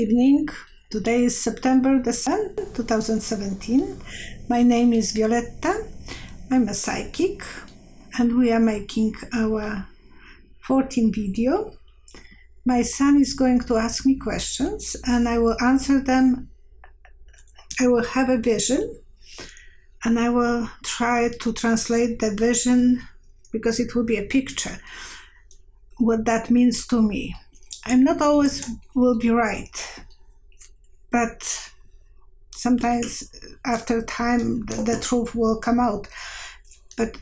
evening. Today is September the 7th, 2017. My name is Violetta. I'm a psychic and we are making our 14th video. My son is going to ask me questions and I will answer them. I will have a vision and I will try to translate the vision, because it will be a picture, what that means to me. I'm not always will be right, but sometimes after time the truth will come out. But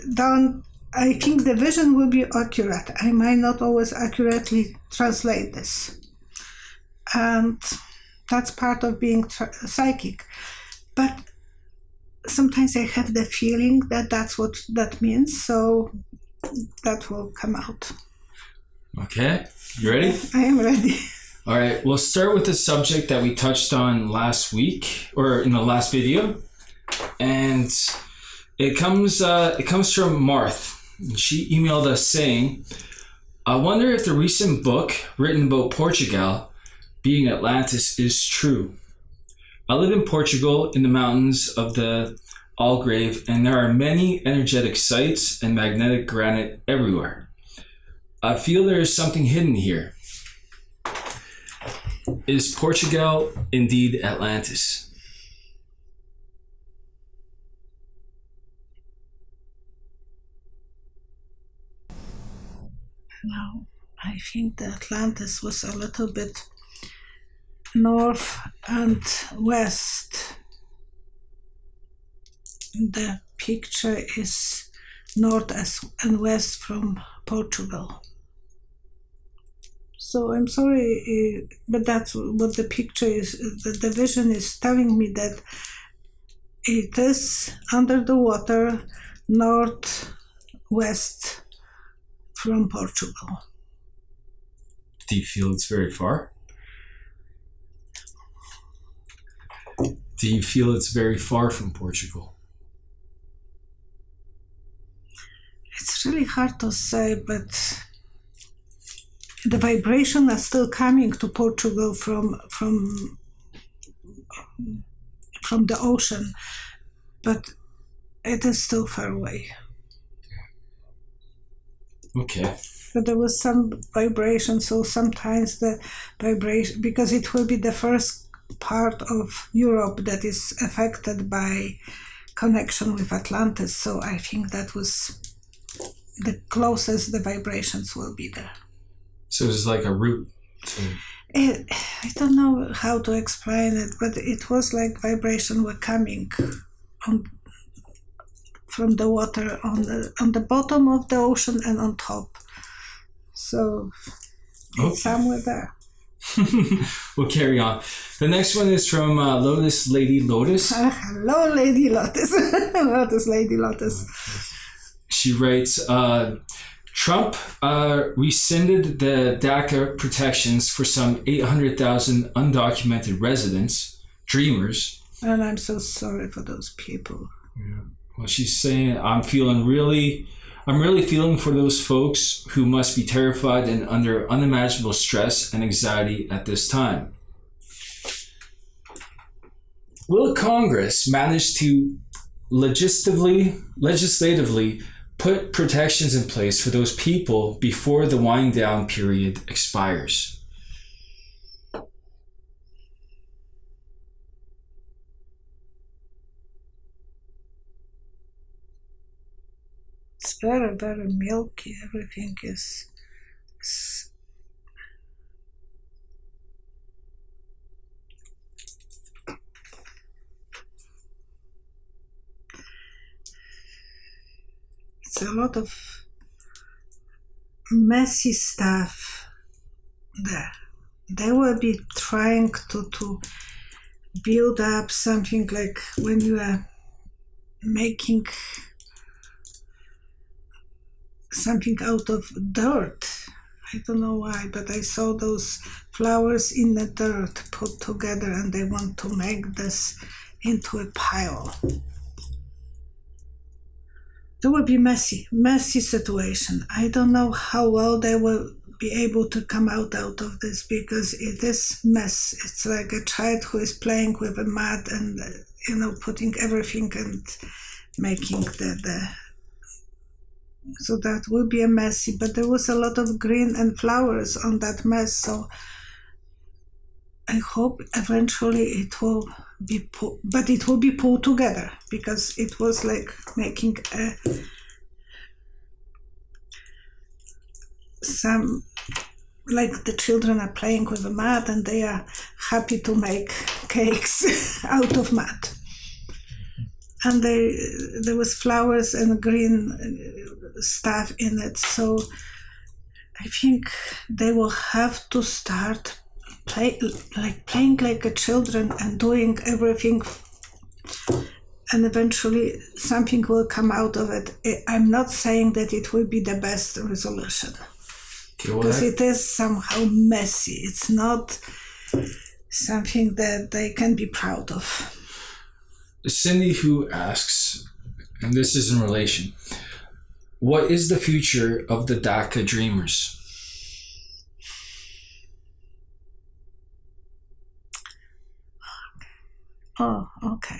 I think the vision will be accurate. I might not always accurately translate this. And that's part of being psychic. But sometimes I have the feeling that that's what that means, so that will come out. Okay, you ready? I am ready. All right, we'll start with the subject that we touched on last week, or in the last video. And it comes from Marth. She emailed us saying, I wonder if the recent book written about Portugal being Atlantis is true. I live in Portugal in the mountains of the Algarve, and there are many energetic sites and magnetic granite everywhere. I feel there is something hidden here. Is Portugal indeed Atlantis? No, I think the Atlantis was a little bit north and west. The picture is north and west from Portugal. So I'm sorry, but that's what the picture is. The vision is telling me that it is under the water, northwest from Portugal. Do you feel it's very far? Do you feel it's very far from Portugal? It's really hard to say, but the vibration is still coming to Portugal from the ocean, but it is still far away. Okay. But there was some vibration, so sometimes the vibration, because it will be the first part of Europe that is affected by connection with Atlantis, so I think that was the closest the vibrations will be there. So it's like a route. I don't know how to explain it, but it was like vibration were coming from the water on the bottom of the ocean and on top. So it's somewhere there. We'll carry on. The next one is from Lotus Lady Lotus. Hello, Lady Lotus. Lotus Lady Lotus. She writes, Trump rescinded the DACA protections for some 800,000 undocumented residents, dreamers. And I'm so sorry for those people. Yeah. Well, she's saying, I'm really feeling for those folks who must be terrified and under unimaginable stress and anxiety at this time. Will Congress manage to legislatively put protections in place for those people before the wind down period expires? It's very, very milky. Everything is it's a lot of messy stuff there. They will be trying to build up something like when you are making something out of dirt. I don't know why, but I saw those flowers in the dirt put together and they want to make this into a pile. There will be messy situation. I don't know how well they will be able to come out of this, because it is mess. It's like a child who is playing with a mud and putting everything and making the so that will be a messy. But there was a lot of green and flowers on that mess, so I hope eventually it will be pulled together, because it was like making some, like the children are playing with the mud and they are happy to make cakes out of mud. And there was flowers and green stuff in it. So I think they will have to start playing like a children and doing everything, and eventually something will come out of it. I'm not saying that it will be the best resolution, because it is somehow messy. It's not something that they can be proud of. Cindy, who asks, and this is in relation, what is the future of the DACA Dreamers? Oh, okay.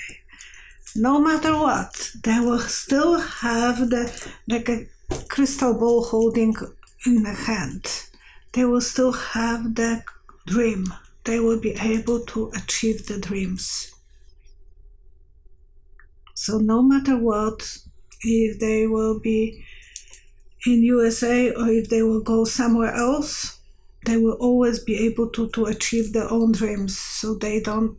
No matter what, they will still have like a crystal ball holding in the hand. They will still have the dream. They will be able to achieve the dreams. So no matter what, if they will be in USA or if they will go somewhere else, they will always be able to achieve their own dreams. So they don't.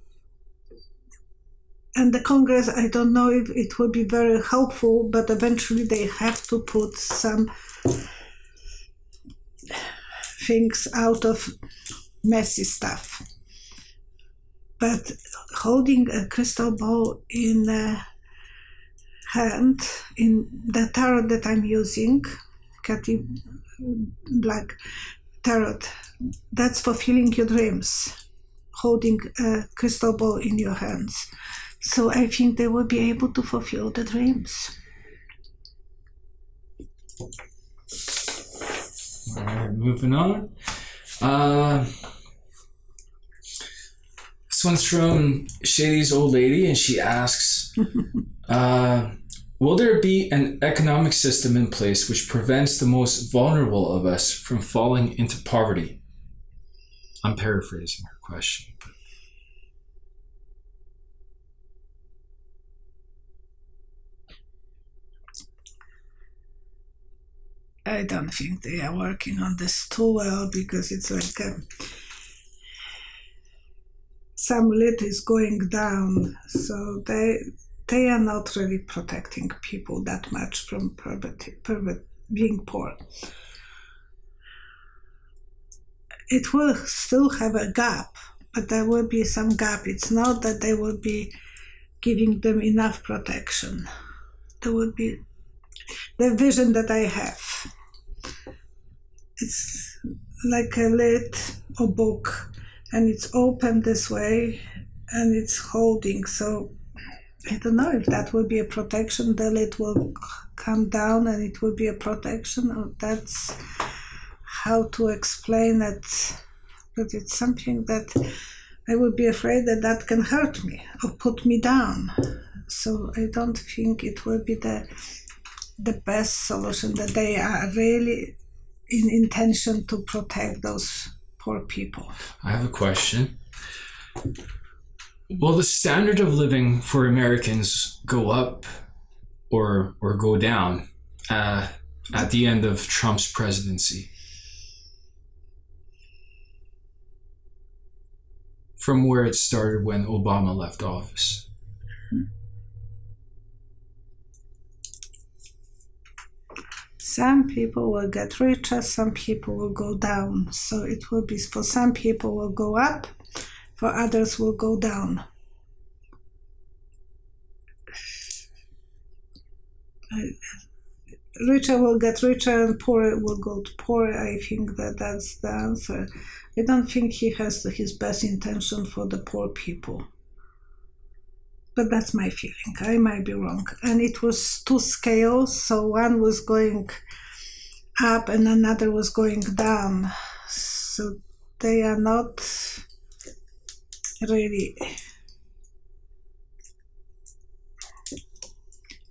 And the Congress, I don't know if it will be very helpful, but eventually they have to put some things out of messy stuff. But holding a crystal ball in a hand, in the tarot that I'm using, Cathy Black Tarot, that's fulfilling your dreams, holding a crystal ball in your hands. So I think they will be able to fulfill the dreams. All right, moving on. This one's from Shady's old lady, and she asks, will there be an economic system in place which prevents the most vulnerable of us from falling into poverty? I'm paraphrasing her question. I don't think they are working on this too well, because it's like some lid is going down, so they are not really protecting people that much from being poor. It will still have a gap, but there will be some gap. It's not that they will be giving them enough protection. There will be the vision that I have. It's like a lid or book, and it's open this way and it's holding. So I don't know if that will be a protection. The lid will come down and it will be a protection, or that's how to explain it. But it's something that I would be afraid that can hurt me or put me down. So I don't think it will be the best solution, that they are really in intention to protect those poor people. I have a question. Will the standard of living for Americans go up or go down at the end of Trump's presidency? From where it started when Obama left office? Some people will get richer, some people will go down. So it will be, for some people will go up, for others will go down. Richer will get richer and poorer will go to poorer. I think that's the answer. I don't think he has his best intention for the poor people. But that's my feeling. I might be wrong. And it was two scales, so one was going up and another was going down. So they are not really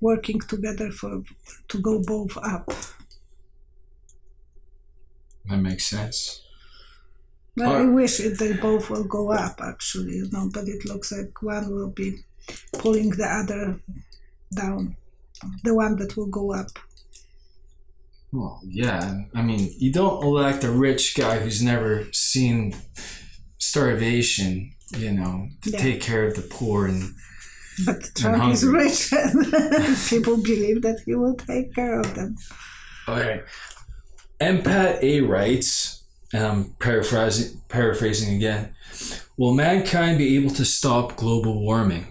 working together to go both up. That makes sense. Well, I wish they both will go up, actually, but it looks like one will be pulling the other down, the one that will go up. Well, yeah. I mean, you don't elect a rich guy who's never seen starvation, to take care of the poor But Trump is rich, and people believe that he will take care of them. Okay. Empath A writes, and I'm paraphrasing again, will mankind be able to stop global warming?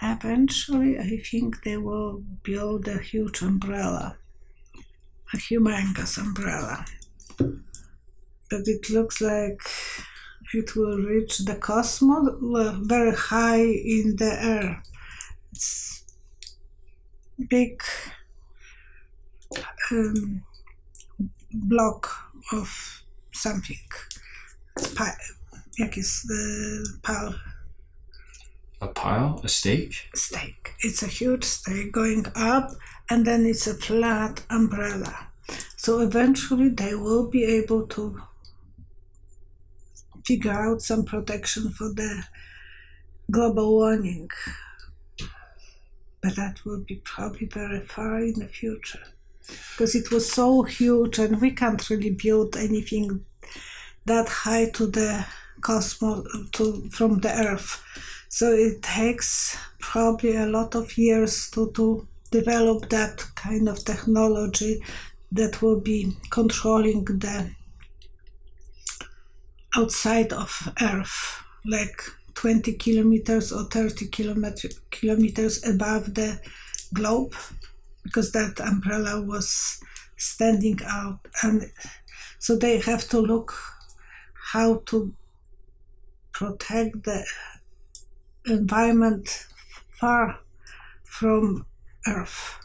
Eventually, I think they will build a huge umbrella, a humongous umbrella. But it looks like it will reach the cosmos very high in the air. It's big block of something. Jak jest pile? A pile? A stake? Stake. It's a huge stake going up, and then it's a flat umbrella. So eventually they will be able to figure out some protection for the global warming. But that will be probably very far in the future, because it was so huge and we can't really build anything that high to the cosmos, from the Earth. So it takes probably a lot of years to develop that kind of technology that will be controlling the outside of Earth, like 20 kilometers or 30 kilometers above the globe, because that umbrella was standing out. And so they have to look how to protect the environment far from Earth.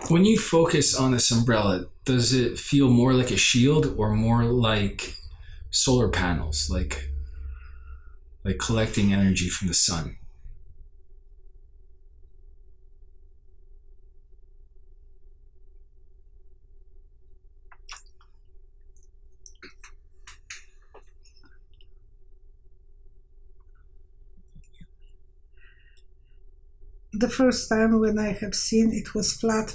When you focus on this umbrella, does it feel more like a shield or more like solar panels, like collecting energy from the sun? The first time when I have seen it was flat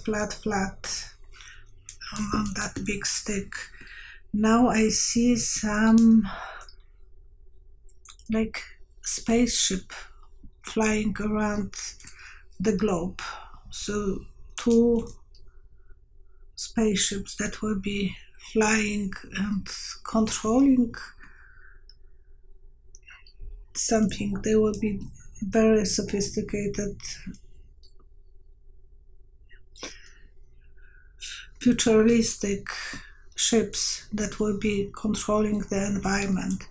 on that big stick. Now I see some like spaceship flying around the globe. So 2 spaceships that will be flying and controlling something. They will be very sophisticated, futuristic ships that will be controlling the environment.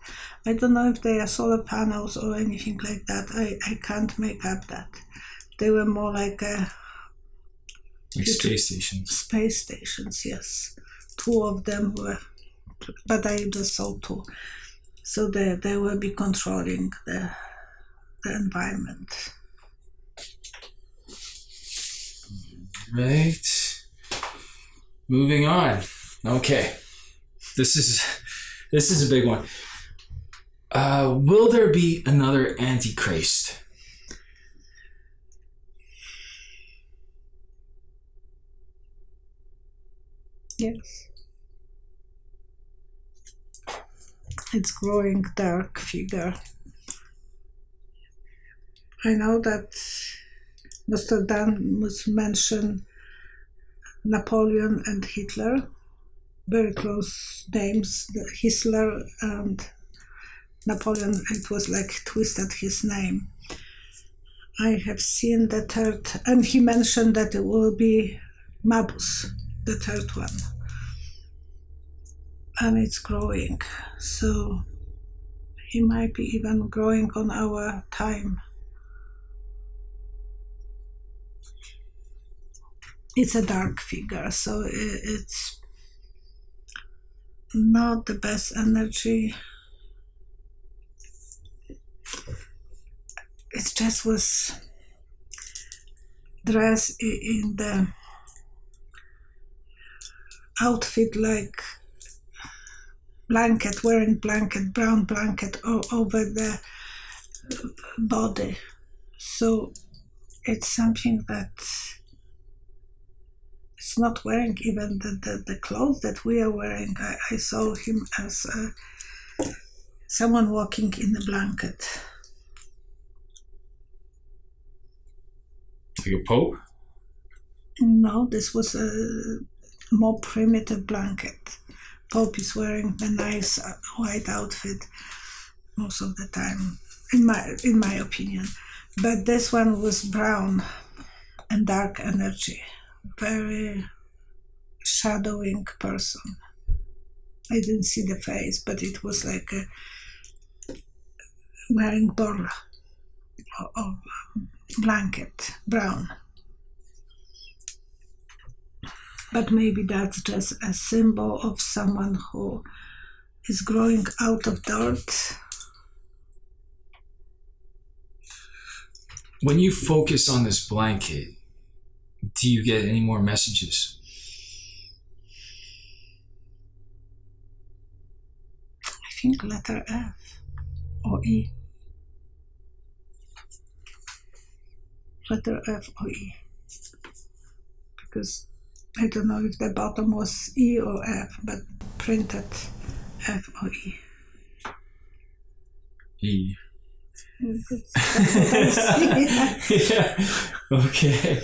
I don't know if they are solar panels or anything like that. I can't make up that. They were more like space stations. Space stations, yes. 2 of them were, but I just saw 2. So they will be controlling the environment. Right. Moving on. Okay. This is a big one. Will there be another Antichrist? Yes. It's growing dark figure. I know that Nostradamus mentioned Napoleon and Hitler, very close names. Hitler and Napoleon, it was like twisted his name. I have seen the third, and he mentioned that it will be Mabus, the third one. And it's growing. So He might be even growing on our time. It's a dark figure, so it's not the best energy. It just was dressed in the outfit like blanket, wearing blanket, brown blanket over the body. So it's something that it's not wearing even the clothes that we are wearing. I saw him as someone walking in a blanket. Like a pope? No, this was a more primitive blanket. Pope is wearing a nice white outfit most of the time, in my opinion. But this one was brown and dark energy, very shadowing person. I didn't see the face, but it was like wearing borla or blanket, brown. But maybe that's just a symbol of someone who is growing out of dirt. When you focus on this blanket, do you get any more messages? I think letter F or E. Letter F or E. Because I don't know if the bottom was E or F, but printed F or E. E. That's what I see. Yeah. Okay.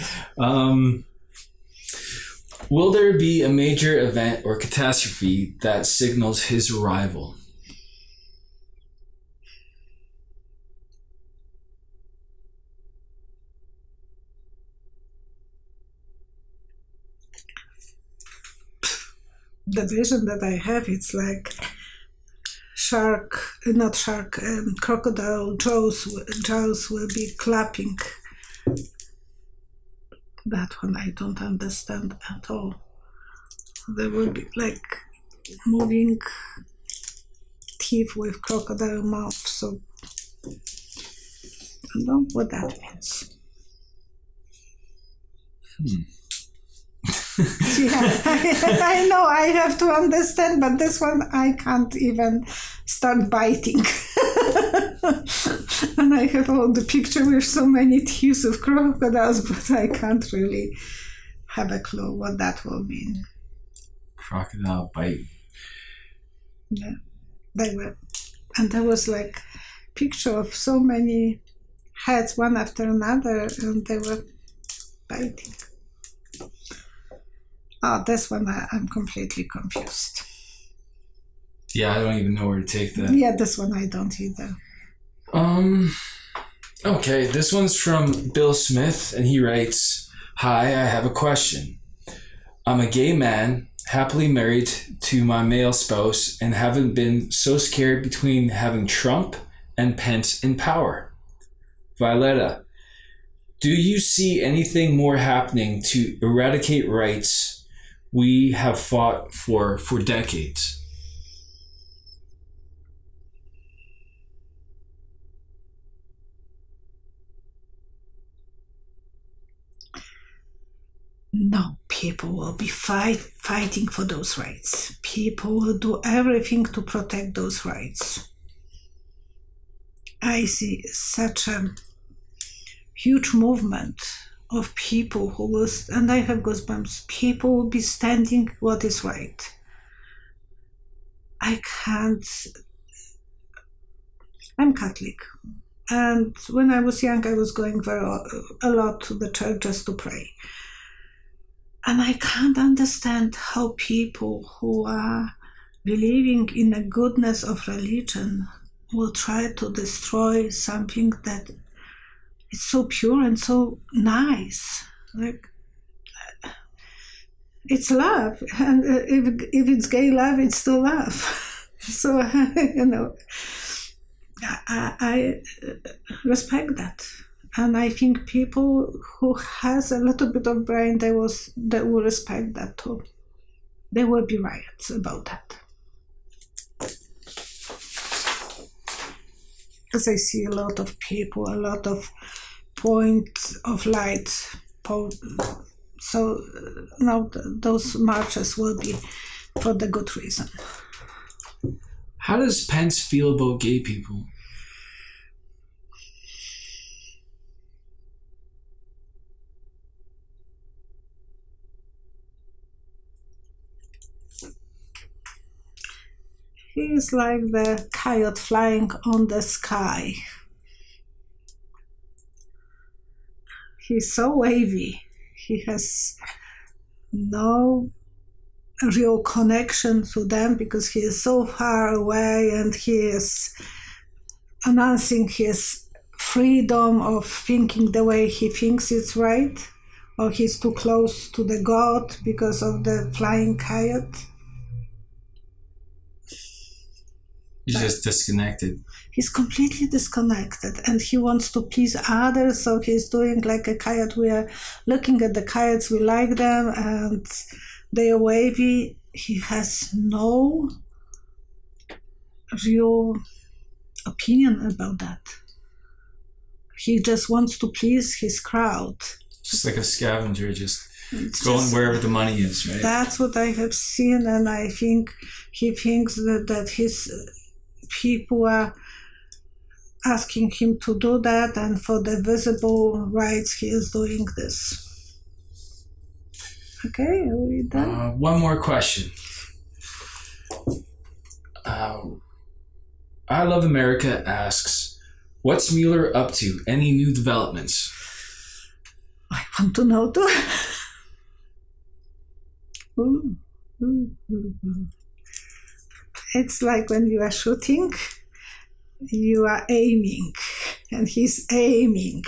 Will there be a major event or catastrophe that signals his arrival? The vision that I have, it's like crocodile jaws will be clapping. That one I don't understand at all. There will be like moving teeth with crocodile mouth, so I don't know what that means. Yeah, I know I have to understand, but this one I can't even start biting. And I have all the picture with so many teeth of crocodiles, but I can't really have a clue what that will mean. Crocodile bite. Yeah, they were. And there was like picture of so many heads, one after another, and they were biting. Oh, this one I'm completely confused. Yeah, I don't even know where to take that. Yeah, this one I don't either. Okay, this one's from Bill Smith, and he writes, "Hi, I have a question. I'm a gay man, happily married to my male spouse, and haven't been so scared between having Trump and Pence in power. Violetta, do you see anything more happening to eradicate rights we have fought for decades?" No, people will be fighting for those rights. People will do everything to protect those rights. I see such a huge movement of people who will, and I have goosebumps, people will be standing what is right. I'm Catholic, and when I was young I was going a lot to the church just to pray. And I can't understand how people who are believing in the goodness of religion will try to destroy something that is so pure and so nice. Like, it's love, and if it's gay love, it's still love. So, I respect that. And I think people who has a little bit of brain, they will respect that too. There will be riots about that. Because I see a lot of people, a lot of points of light. So now those marches will be for the good reason. How does Pence feel about gay people? He is like the coyote flying on the sky. He's so wavy. He has no real connection to them because he is so far away, and he is announcing his freedom of thinking the way he thinks it's right, or he's too close to the God because of the flying coyote. He's just disconnected. He's completely disconnected, and he wants to please others, so he's doing like a coyote. We are looking at the coyotes, we like them, and they are wavy. He has no real opinion about that. He just wants to please his crowd. Just like a scavenger, just going wherever the money is, right? That's what I have seen, and I think he thinks that his people are asking him to do that, and for the visible rights he is doing this. Okay, are we done? One more question. I Love America asks, what's Mueller up to? Any new developments? I want to know too. It's like when you are shooting, you are aiming, and he's aiming.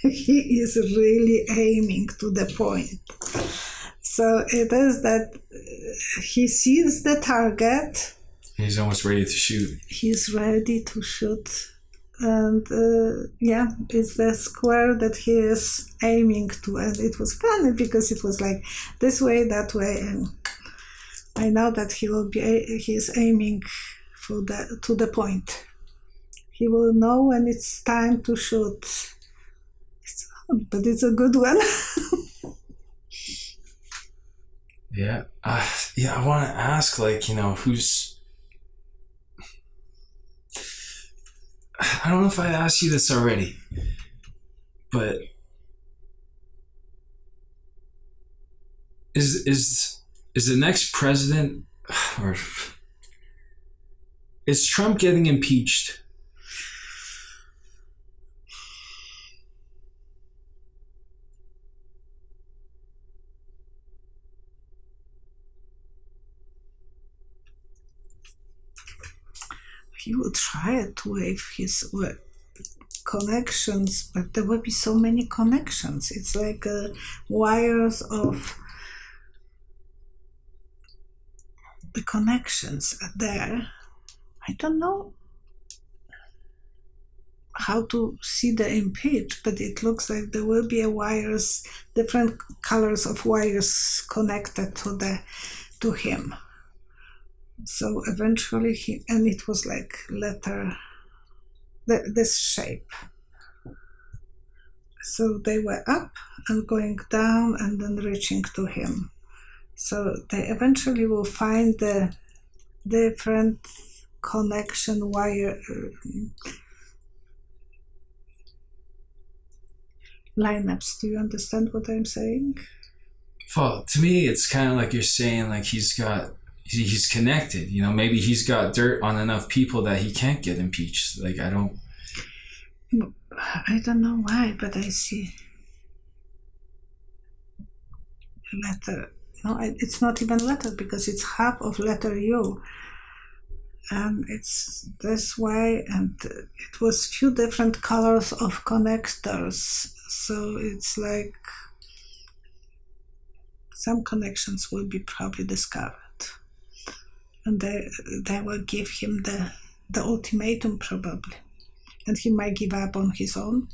He is really aiming to the point. So it is that he sees the target. He's almost ready to shoot. He's ready to shoot. And it's the square that he is aiming to. And it was funny because it was like this way, that way. And I know that he's aiming to the point. He will know when it's time to shoot. It's odd, but it's a good one. Yeah. I want to ask, who's... I don't know if I asked you this already, but is the next president, or is Trump getting impeached? He will try to waive his connections, but there will be so many connections. It's like wires of the connections are there. I don't know how to see the impeach, but it looks like there will be different colors of wires connected to him. So eventually and it was like this shape. So they were up and going down and then reaching to him. So they eventually will find the different connection wire lineups. Do you understand what I'm saying? Well, to me, it's kind of like you're saying, like he's connected. Maybe he's got dirt on enough people that he can't get impeached. I don't know why, but I see letter. No, it's not even letter because it's half of letter U. And it's this way, and it was few different colors of connectors. So it's like some connections will be probably discovered. And they will give him the ultimatum probably. and he might give up on his own.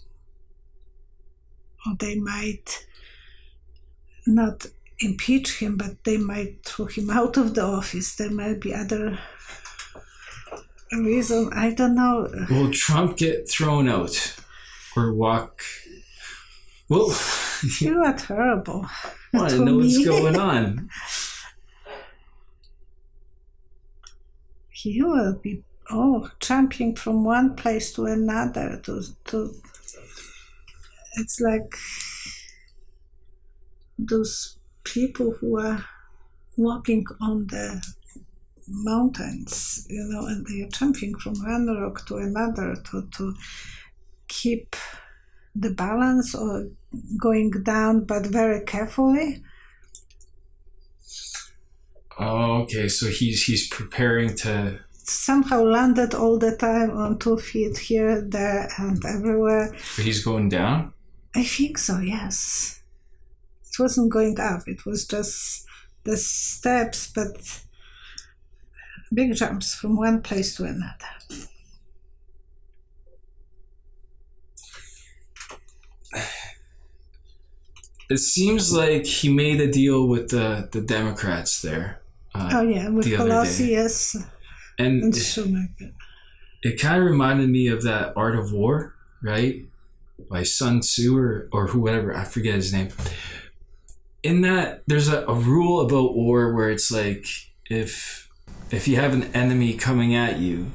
Or they might not impeach him, but they might throw him out of the office. There might be other reason. I don't know. Will Trump get thrown out or walk? Well, You are terrible. I want to To know what's me. going on. He will be jumping from one place to another. To it's like those people who are walking on the mountains, and they are jumping from one rock to another to keep the balance, or going down, but very carefully. Oh, okay. So he's preparing to. Somehow landed all the time on 2 feet here, there, and everywhere. He's going down. I think so, yes. It wasn't going up, it was just the steps, but big jumps from one place to another. It seems like he made a deal with the Democrats there. With the other Pelosi, day. yes, And and Schumacher. it kind of reminded me of that Art of War, right? By Sun Tzu or whoever, I forget his name. In that, there's a rule about war where it's like, if you have an enemy coming at you,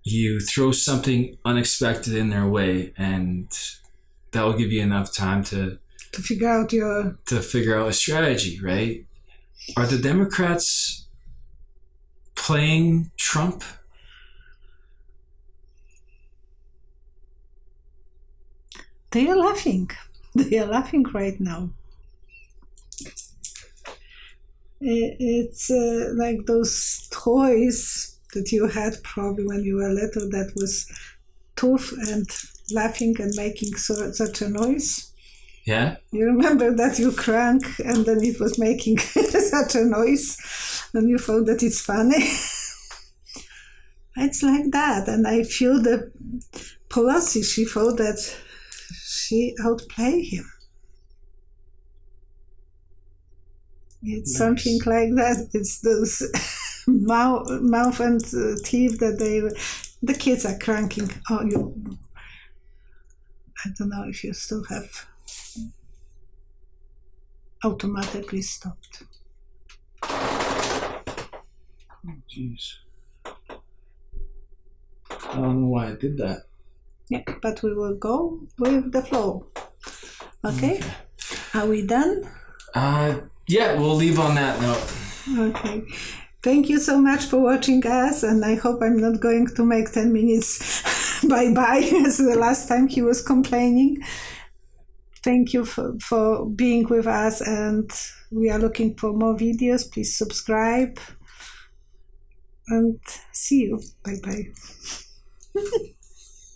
you throw something unexpected in their way, and that will give you enough time to figure out figure out a strategy, right? Are the Democrats playing Trump? They are laughing. They are laughing right now. It's like those toys that you had probably when you were little, that was tooth and laughing and making such a noise. Yeah. You remember that you crank and then it was making such a noise and you thought that it's funny? It's like that. And I feel that Pelosi, she thought that she outplayed him. It's Nice. something like that. It's those mouth and teeth that the kids are cranking. I don't know if you still have automatically stopped. Oh, jeez. I don't know why I did that. Yeah, but we will go with the flow. Okay? Are we done? Yeah, we'll leave on that note. Okay. Thank you so much for watching us, and I hope I'm not going to make 10 minutes bye-bye as the last time he was complaining. Thank you for being with us, and we are looking for more videos. Please subscribe, and see you. Bye-bye.